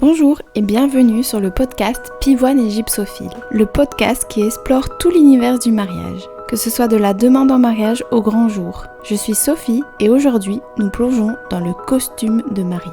Bonjour et bienvenue sur le podcast Pivoine et Gypsophile, le podcast qui explore tout l'univers du mariage, que ce soit de la demande en mariage au grand jour. Je suis Sophie et aujourd'hui, nous plongeons dans le costume de mariée.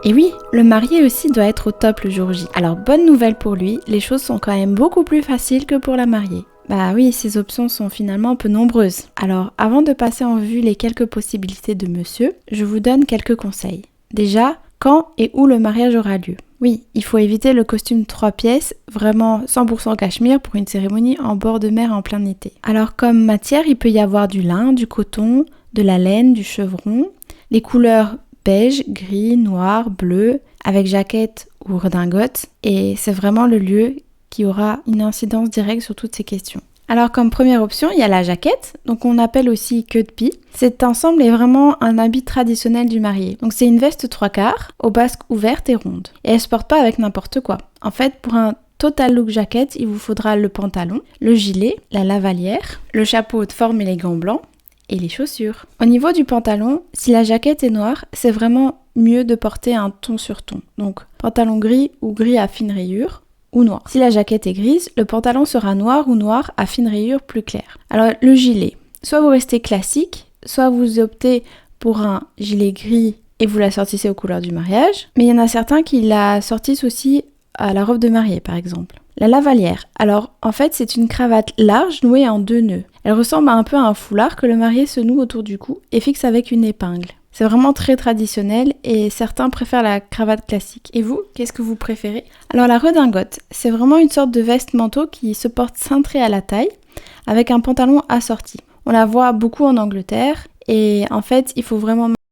Et oui, le marié aussi doit être au top le jour J. Alors bonne nouvelle pour lui, les choses sont quand même beaucoup plus faciles que pour la mariée. Bah oui, ces options sont finalement un peu nombreuses. Alors avant de passer en vue les quelques possibilités de monsieur, je vous donne quelques conseils. Déjà, quand et où le mariage aura lieu. Oui, il faut éviter le costume 3 pièces, vraiment 100% cachemire pour une cérémonie en bord de mer en plein été. Alors comme matière, il peut y avoir du lin, du coton, de la laine, du chevron, les couleurs beige, gris, noir, bleu, avec jaquette ou redingote, et c'est vraiment le lieu qui aura une incidence directe sur toutes ces questions. Alors comme première option, il y a la jaquette, donc on appelle aussi queue de pie. Cet ensemble est vraiment un habit traditionnel du marié. Donc c'est une veste 3/4, aux basques ouvertes et rondes. Et elle se porte pas avec n'importe quoi. En fait, pour un total look jaquette, il vous faudra le pantalon, le gilet, la lavalière, le chapeau de forme et les gants blancs, et les chaussures. Au niveau du pantalon, si la jaquette est noire, c'est vraiment mieux de porter un ton sur ton. Donc pantalon gris ou gris à fine rayure, ou noir. Si la jaquette est grise, le pantalon sera noir ou noir à fine rayure plus claire. Alors le gilet, soit vous restez classique, soit vous optez pour un gilet gris et vous l'assortissez aux couleurs du mariage, mais il y en a certains qui l'assortissent aussi à la robe de mariée par exemple. La lavalière, alors en fait c'est une cravate large nouée en 2 nœuds. Elle ressemble un peu à un foulard que le marié se noue autour du cou et fixe avec une épingle. C'est vraiment très traditionnel et certains préfèrent la cravate classique. Et vous, qu'est-ce que vous préférez ? Alors la redingote, c'est vraiment une sorte de veste manteau qui se porte cintrée à la taille avec un pantalon assorti. On la voit beaucoup en Angleterre et en fait, il faut vraiment